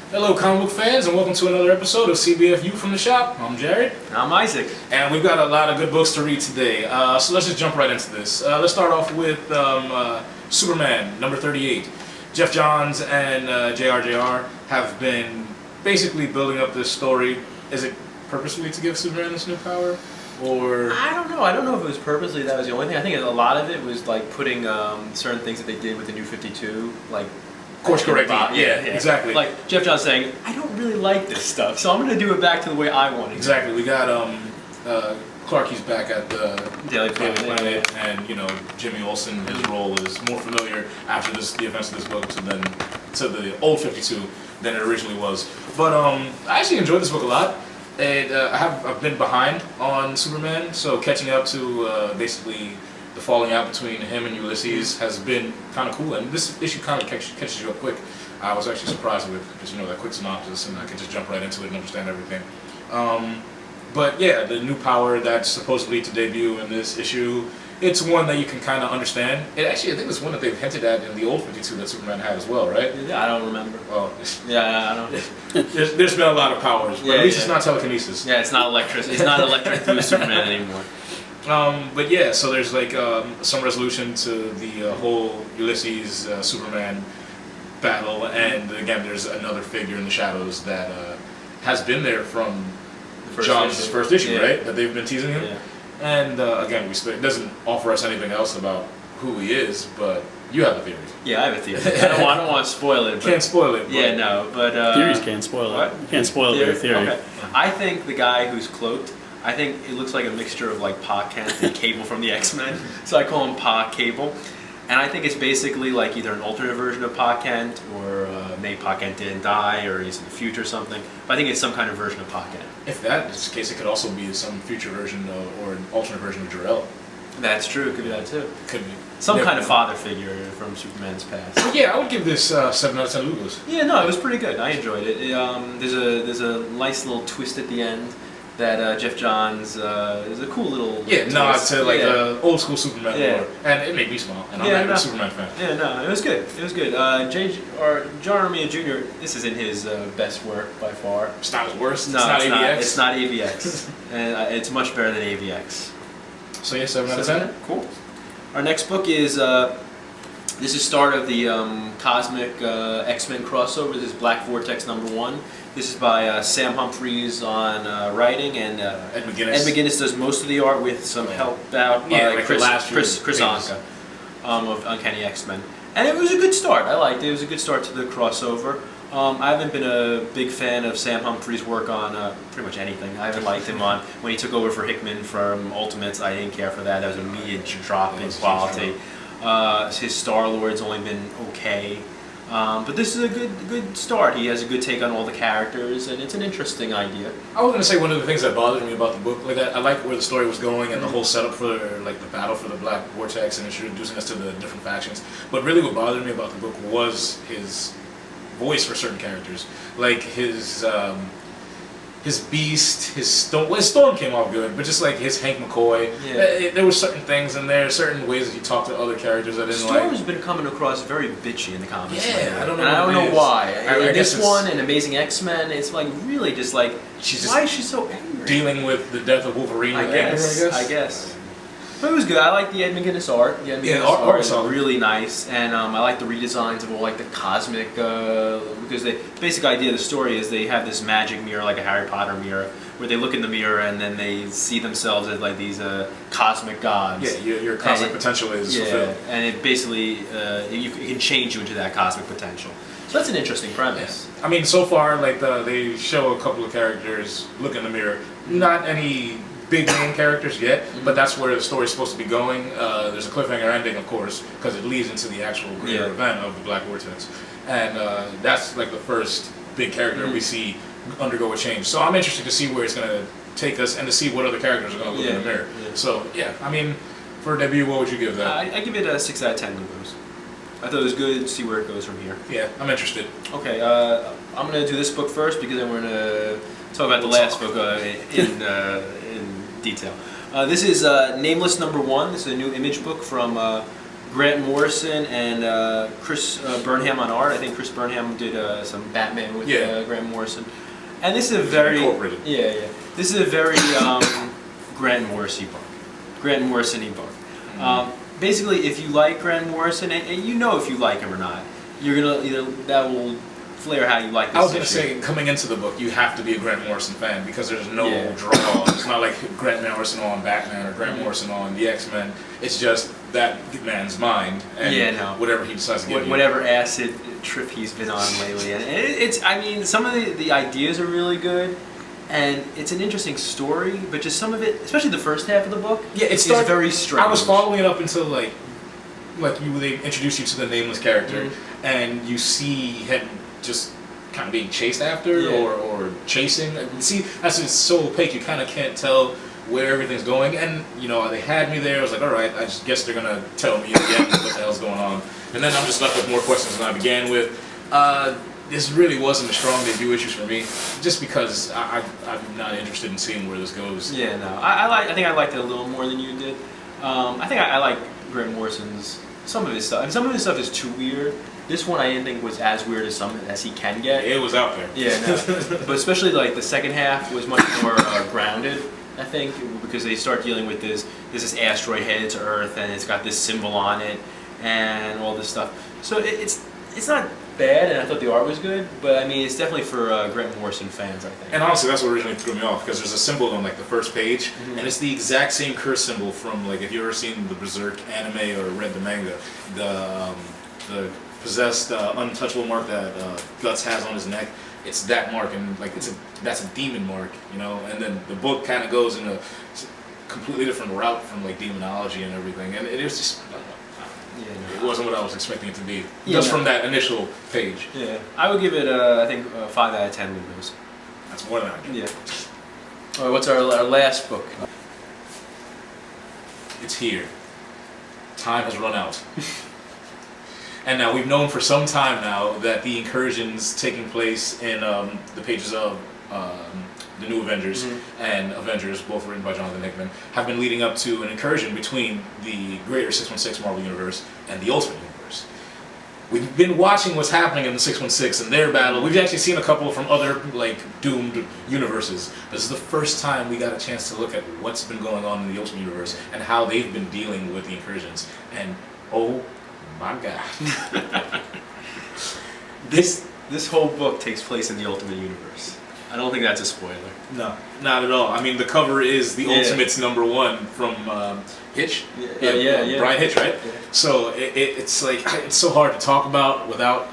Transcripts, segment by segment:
Hello, comic book fans, and welcome to another episode of CBFU from the shop. I'm Jarryd. I'm Isaac. And we've got a lot of good books to read today, so let's just jump right into this. Let's start off with Superman, number 38. Jeff Johns and JR have been basically building up this story. Is it purposely to give Superman this new power? Or I don't know. I don't know if it was purposely that was the only thing. I think a lot of it was like putting certain things that they did with the New 52, like course correcting. Yeah, exactly. Like Jeff Johns saying, "I don't really like this stuff, so I'm going to do it back to the way I want it." Exactly. We got Clarky's back at the Daily Planet, and Jimmy Olsen. His role is more familiar after the events of this book to the old 52 than it originally was. But I actually enjoyed this book a lot. I've been behind on Superman, so catching up to basically the falling out between him and Ulysses has been kind of cool, and this issue kind of catches you up quick. I was actually surprised with just that quick synopsis, and I could just jump right into it and understand everything. But yeah, the new power that's supposedly to debut in this issue, it's one that you can kind of understand. I think it's one that they've hinted at in the old 52 that Superman had as well, right? Yeah, I don't remember. Oh, yeah, I don't. There's been a lot of powers, but at least it's not telekinesis. Yeah, it's not electric. It's not electric through Superman anymore. But yeah, so there's like some resolution to the whole Ulysses Superman battle, and again, there's another figure in the shadows that has been there from John's first issue, right? That they've been teasing him. Yeah. And again, it doesn't offer us anything else about who he is, but you have a theory. Yeah, I have a theory. I don't want to spoil it. Can't spoil it. Yeah, no, but theories can't spoil it. You can't spoil your theory. Okay. I think the guy who's cloaked, I think it looks like a mixture of like Pa Kent and Cable from the X-Men, so I call him Pa Cable. And I think it's basically like either an alternate version of Pa Kent, or maybe Pa Kent didn't die, or he's in the future or something. But I think it's some kind of version of Pa Kent. If that is the case, it could also be some future version or an alternate version of Jarryd. That's true. It could be that too. Could be. Some kind of father figure from Superman's past. But yeah, I would give this 7 out of 10 Lugos. Yeah, no, it was pretty good. I enjoyed it. There's a nice little twist at the end. That Jeff Johns is a cool little nod to like the old school Superman lore, and it made me smile. And I'm not a Superman fan. Yeah, no, it was good. It was good. John Romita Jr. This isn't his best work by far. It's not his worst. No, it's not AVX. It's not AVX, and it's much better than AVX. So yeah, 7 out of 10. Cool. Our next book is this is start of the Cosmic X-Men crossover. This is Black Vortex #1. This is by Sam Humphries on writing, and Ed McGuinness. Ed McGuinness does most of the art with some help out by like Chris Chris Anka of Uncanny X-Men. And it was a good start. I liked it. It was a good start to the crossover. I haven't been a big fan of Sam Humphries' work on pretty much anything. I haven't liked him on when he took over for Hickman from Ultimates. I didn't care for that. That was an immediate drop in quality. His Star-Lord's only been okay. But this is a good start. He has a good take on all the characters, and it's an interesting idea. I was going to say one of the things that bothered me about the book, like I like where the story was going and the whole setup for like the battle for the Black Vortex and introducing us to the different factions. But really, what bothered me about the book was his voice for certain characters, like his Beast, his Storm came off good, but just like his Hank McCoy, there were certain things in there, certain ways that he talked to other characters I didn't like. Storm has been coming across very bitchy in the comics. Yeah, I don't know. And I don't know why. I this one and Amazing X-Men, it's like really just like why is she so angry? Dealing with the death of Wolverine. I guess. But it was good. I like the Ed McGuinness art. The Ed McGuinness art is really nice, and I like the redesigns of all like the cosmic because the basic idea of the story is they have this magic mirror, like a Harry Potter mirror, where they look in the mirror and then they see themselves as like these cosmic gods. Yeah, your cosmic potential is fulfilled. And it basically it can change you into that cosmic potential. So that's an interesting premise. Yeah. I mean, so far, like they show a couple of characters look in the mirror. Not any big name characters yet, but that's where the story's supposed to be going. There's a cliffhanger ending, of course, because it leads into the actual greater event of the Black Vortex, and that's like the first big character we see undergo a change. So I'm interested to see where it's going to take us and to see what other characters are going to look in the mirror. Yeah. So yeah, I mean, for a debut, what would you give that? I give it a 6 out of 10 Lugos. I thought it was good. See where it goes from here. Yeah, I'm interested. Okay, I'm going to do this book first because then we're going to talk about the last book in detail. This is Nameless #1. This is a new Image book from Grant Morrison and Chris Burnham on art. I think Chris Burnham did some Batman with Grant Morrison. And this is a very incorporated. This is a very Grant Morrison book. Grant Morrison-y book. Basically, if you like Grant Morrison, and you know if you like him or not, you're gonna that will flare how you like this. I was gonna say, coming into the book, you have to be a Grant Morrison fan because there's no draw. It's not like Grant Morrison on Batman or Grant Morrison on the X-Men. It's just that man's mind and whatever he decides to give you. Whatever acid trip he's been on lately, and it's. I mean, some of the ideas are really good. And it's an interesting story, but just some of it, especially the first half of the book, is very strange. I was following it up until they introduce you to the nameless character, and you see him just kind of being chased after or chasing. See, that's just so opaque. You kind of can't tell where everything's going. And they had me there. I was like, all right, I just guess they're gonna tell me again what the hell's going on. And then I'm just left with more questions than I began with. This really wasn't a strong debut issue for me, just because I'm not interested in seeing where this goes. Yeah, no, I think I liked it a little more than you did. I think I like Grant Morrison's some of his stuff, and some of his stuff is too weird. This one I didn't think was as weird as he can get. It was out there. Yeah, no. But especially like the second half was much more grounded, I think, because they start dealing with this asteroid headed to Earth, and it's got this symbol on it, and all this stuff. So it's not bad, and I thought the art was good, but I mean, it's definitely for Grant Morrison fans, I think. And honestly, that's what originally threw me off, because there's a symbol on the first page, and it's the exact same curse symbol from if you ever seen the Berserk anime or read the manga, the possessed untouchable mark that Guts has on his neck. It's that mark, and that's a demon mark, And then the book kind of goes in a completely different route from demonology and everything, and it was just. It wasn't what I was expecting it to be, just from that initial page. Yeah, I would give it, I think, 5 out of 10 windows. That's more than I get. Yeah. All right, what's our last book? It's here. Time has run out. And now we've known for some time now that the incursions taking place in the pages of the New Avengers and Avengers, both written by Jonathan Hickman, have been leading up to an incursion between the greater 616 Marvel Universe and the Ultimate Universe. We've been watching what's happening in the 616 and their battle. We've actually seen a couple from other doomed universes. This is the first time we got a chance to look at what's been going on in the Ultimate Universe and how they've been dealing with the incursions. And oh my God. This whole book takes place in the Ultimate Universe. I don't think that's a spoiler. No, not at all. I mean, the cover is the Ultimates #1 from Hitch. Yeah. Brian Hitch, right? Yeah. So it's so hard to talk about without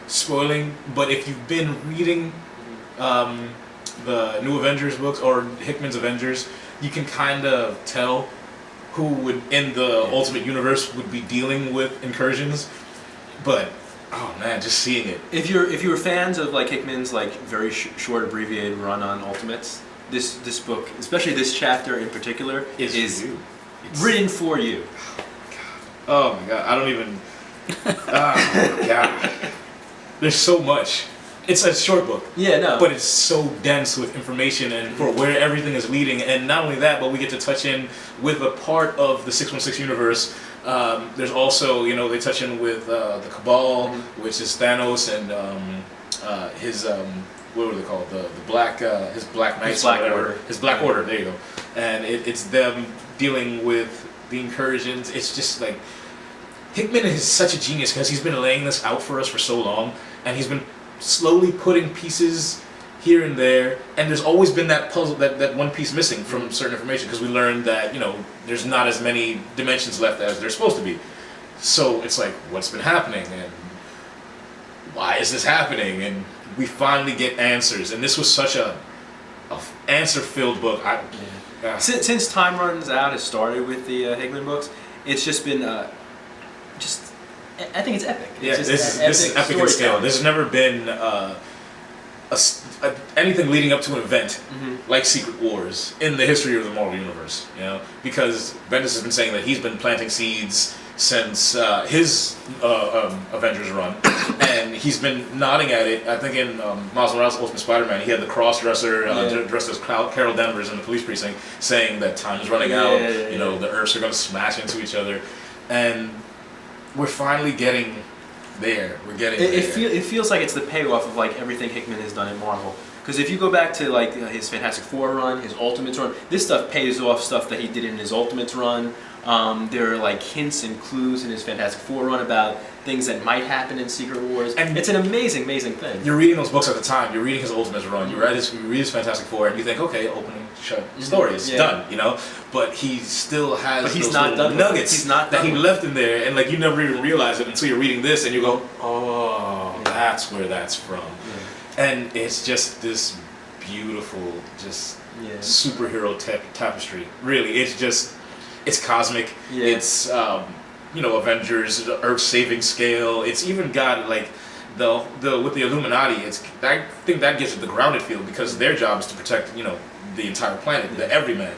spoiling. But if you've been reading the New Avengers books or Hickman's Avengers, you can kind of tell who would in the Ultimate Universe would be dealing with incursions. But oh man, just seeing it. If you're fans of Hickman's very short abbreviated run on Ultimates, this book, especially this chapter in particular, is written for you. Oh my God, I don't even. Oh my God, there's so much. It's a short book. Yeah, no. But it's so dense with information and for where everything is leading, and not only that, but we get to touch in with a part of the 616 universe. There's also, they touch in with the Cabal, which is Thanos and his what were they called? The Black his Black Knights, his Black Order. There you go. And it's them dealing with the incursions. It's just Hickman is such a genius because he's been laying this out for us for so long, and he's been slowly putting pieces here and there, and there's always been that puzzle, that one piece missing from certain information, because we learned that there's not as many dimensions left as there's supposed to be. So it's what's been happening, and why is this happening? And we finally get answers, and this was such a answer-filled book. Since Time Runs Out has started with the Hickman books, it's just been I think it's epic. This is epic in scale. There's never been anything leading up to an event like Secret Wars in the history of the Marvel Universe, because Bendis has been saying that he's been planting seeds since his Avengers run, and he's been nodding at it. I think in Miles Morales' Ultimate Spider-Man, he had the cross-dresser dressed as Carol Danvers in the police precinct saying that time is running out, the Earths are going to smash into each other. and we're finally getting there. We're getting there. It feels like it's the payoff of like everything Hickman has done in Marvel. Because if you go back to like his Fantastic Four run, his Ultimates run, this stuff pays off stuff that he did in his Ultimates run. There are like hints and clues in his Fantastic Four run about things that might happen in Secret Wars, and it's an amazing, amazing thing. You're reading those books at the time. You're reading his Ultimates run. You read his Fantastic Four, and you think, okay, opening shut story is done, you know. But he still has those little nuggets that he left in there, and like you never even realize it until you're reading this, and you go, oh, that's where that's from. Yeah. And it's just this beautiful, just superhero tapestry. Really, it's cosmic. Yeah. It's Avengers, Earth-saving scale. It's even got like the with the Illuminati. I think that gives it the grounded feel because their job is to protect the entire planet, the everyman.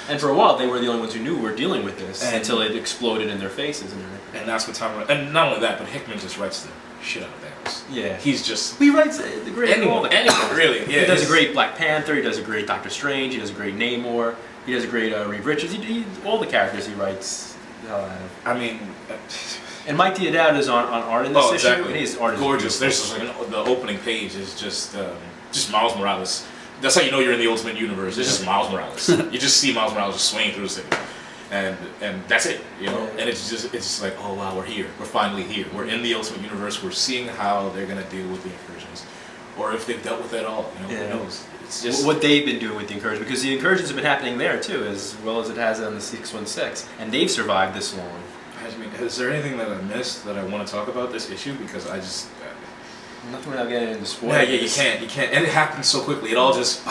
And for a while, they were the only ones who knew we were dealing with this until it exploded in their faces and everything. And that's what time. And not only that, but Hickman just writes the shit out of Thanos. Yeah, he writes the great anyone really. Yeah, he does a great Black Panther. He does a great Doctor Strange. He does a great Namor. He does a great Reed Richards. All the characters he writes. I mean, and Mike Diodato is on art in this issue. And his art is gorgeous. There's the opening page is just Miles Morales. That's how you know you're in the Ultimate Universe. It's just Miles Morales. You just see Miles Morales just swinging through the city, and that's it. And it's just like, oh wow, we're here. We're finally here. We're in the Ultimate Universe. We're seeing how they're gonna deal with the incursions, or if they've dealt with it all. Who knows? It's just what they've been doing with the incursions, because the incursions have been happening there too, as well as it has on the 616, and they've survived this long. Is there anything that I missed that I want to talk about this issue? Because I just nothing without getting into spoilers. Yeah, you can't, and it happens so quickly. It all just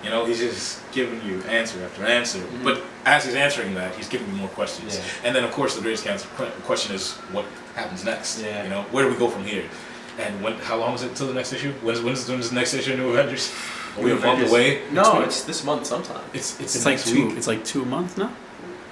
he's just giving you answer after answer. Mm-hmm. But as he's answering that, he's giving you more questions. Yeah. And then of course the greatest question is what happens next. Yeah. Where do we go from here? And how long is it until the next issue? When's the next issue of New Avengers? Are we a month away? No, it's this month sometime. It's like 2 week. It's like 2 months now.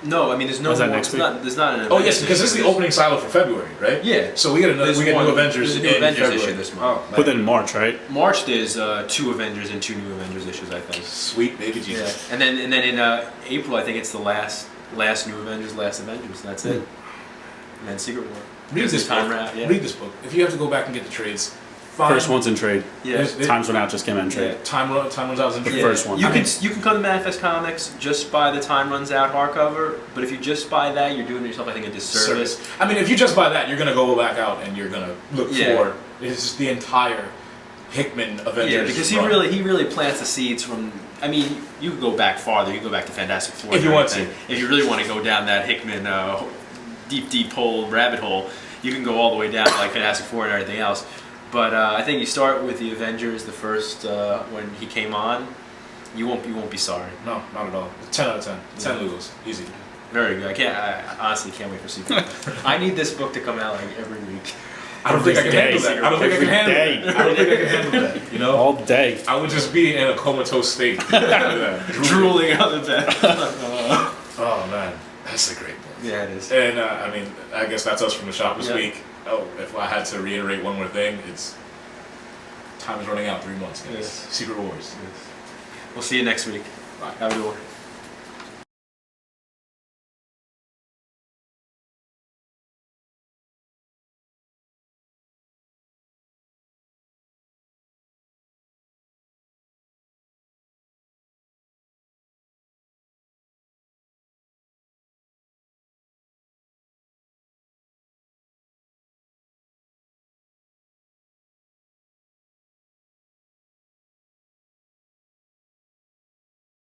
No, I mean there's no. Is that more, next week? There's not an. Oh yes, because this is the opening silo for February, right? Yeah. So we get New Avengers in February. Issue this month. But then March, right? March there's 2 Avengers and 2 New Avengers issues, I think. Sweet baby Jesus. Yeah. And then in April I think it's the last New Avengers, last Avengers. And that's it. And then Secret War. Read this book. If you have to go back and get the trades. Fine. First one's in trade. Yeah. Times Run Out just came out in trade. Yeah. Time runs out in trade. The first one. You can come to Manifest Comics, just buy the Time Runs Out hardcover, but if you just buy that, you're doing yourself, I think, a disservice. I mean, if you just buy that, you're going to go back out and you're going to look for it's just the entire Hickman Avengers. Yeah, because he really plants the seeds from. I mean, you could go back farther. You can go back to Fantastic Four if you want to. If you really want to go down that Hickman deep hole, rabbit hole, you can go all the way down to like Fantastic Four and everything else. But I think you start with the Avengers, the first when he came on. You won't be sorry. No, not at all. 10 out of 10. 10 Lugos, easy. Very good. I honestly can't wait for Secret. I need this book to come out like every week. I don't think I can handle that. I don't think I can handle that. All day. I would just be in a comatose state. Drooling on the bed. Oh man, that's a great book. Yeah, it is. And I guess that's us from the shop this week. Oh, if I had to reiterate one more thing, it's time is running out. 3 months, guys. Yes. Secret Wars. Yes. We'll see you next week. Bye. Have a good one.